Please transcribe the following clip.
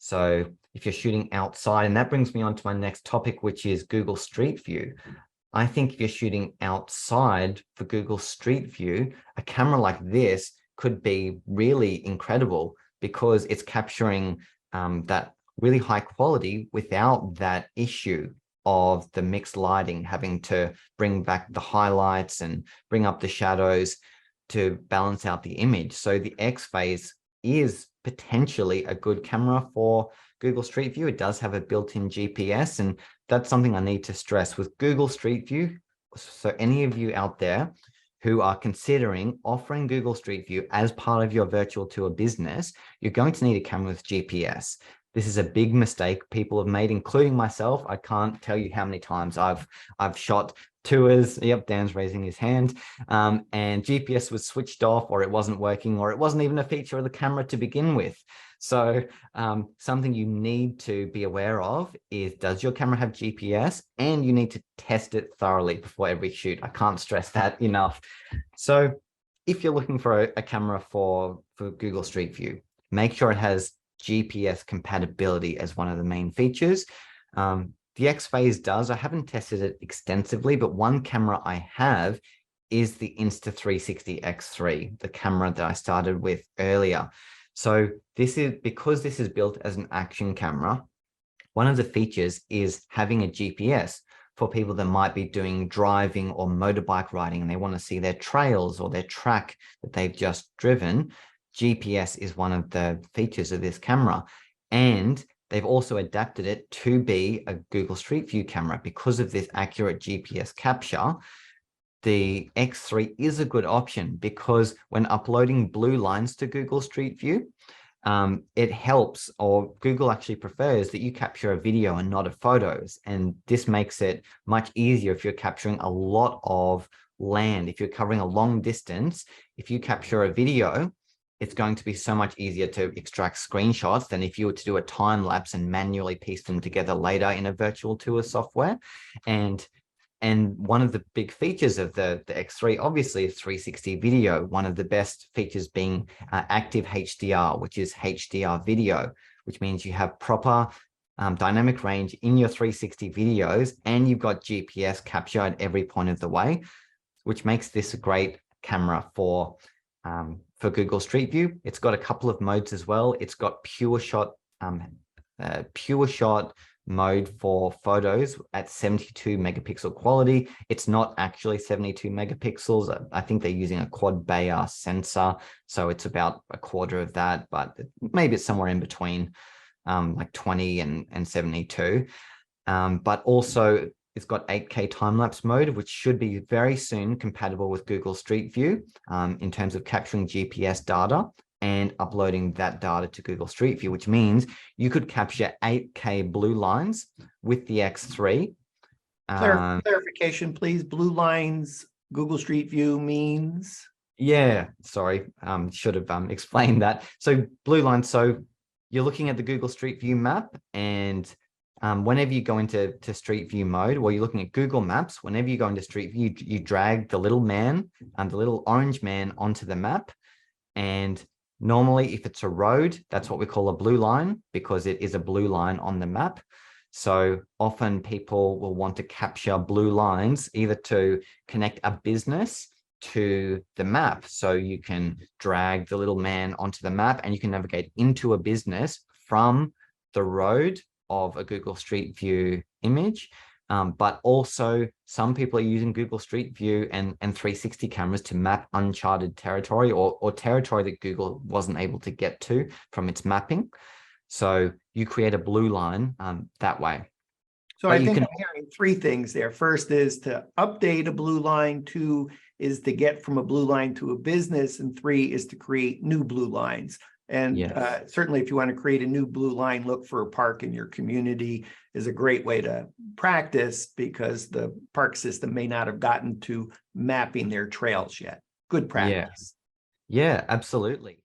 So if you're shooting outside, and that brings me on to my next topic, which is Google Street View. I think if you're shooting outside for Google Street View, a camera like this could be really incredible because it's capturing that really high quality without that issue of the mixed lighting, having to bring back the highlights and bring up the shadows to balance out the image. So the X-Phase is potentially a good camera for Google Street View. It does have a built-in GPS, and that's something I need to stress with Google Street View. So any of you out there who are considering offering Google Street View as part of your virtual tour business, you're going to need a camera with GPS. This is a big mistake people have made, including myself. I can't tell you how many times I've shot tours. Yep, Dan's raising his hand. And GPS was switched off, or it wasn't working, or it wasn't even a feature of the camera to begin with. So something you need to be aware of is, does your camera have GPS? And you need to test it thoroughly before every shoot. I can't stress that enough. So if you're looking for a camera for Google Street View, make sure it has GPS compatibility as one of the main features. The X-Phase does. I haven't tested it extensively, but one camera I have is the Insta360 X3, the camera that I started with earlier. So this is because this is built as an action camera. One of the features is having a GPS for people that might be doing driving or motorbike riding, and they want to see their trails or their track that they've just driven. GPS is one of the features of this camera, and they've also adapted it to be a Google Street View camera because of this accurate GPS capture. The X3 is a good option because when uploading blue lines to Google Street View, it helps, or Google actually prefers that you capture a video and not a photos. And this makes it much easier if you're capturing a lot of land. If you're covering a long distance, if you capture a video, it's going to be so much easier to extract screenshots than if you were to do a time lapse and manually piece them together later in a virtual tour software. And one of the big features of the X3 obviously is 360 video, one of the best features being active HDR, which is HDR video, which means you have proper dynamic range in your 360 videos, and you've got GPS capture at every point of the way, which makes this a great camera for Google Street View. It's got a couple of modes as well. It's got pure shot mode for photos at 72 megapixel quality. It's not actually 72 megapixels. I think they're using a quad Bayer sensor, so it's about a quarter of that, but maybe it's somewhere in between like 20 and 72. But also it's got 8K time-lapse mode, which should be very soon compatible with Google Street View in terms of capturing GPS data and uploading that data to Google Street View, which means you could capture 8K blue lines with the X3. Clarification, please. Blue lines, Google Street View means? Yeah, sorry, should have explained that. So blue lines, so you're looking at the Google Street View map, and whenever you go into Street View mode, or you're looking at Google Maps, whenever you go into Street View, you drag the little man, the little orange man onto the map. And normally, if it's a road, that's what we call a blue line because it is a blue line on the map. So often people will want to capture blue lines either to connect a business to the map. So you can drag the little man onto the map and you can navigate into a business from the road of a Google Street View image. But also some people are using Google Street View and 360 cameras to map uncharted territory or territory that Google wasn't able to get to from its mapping. So you create a blue line that way. So I think I'm hearing three things there. First is to update a blue line. Two is to get from a blue line to a business. And three is to create new blue lines. And yes. Certainly if you want to create a new blue line, look for a park in your community is a great way to practice because the park system may not have gotten to mapping their trails yet. Good practice. Yeah, absolutely.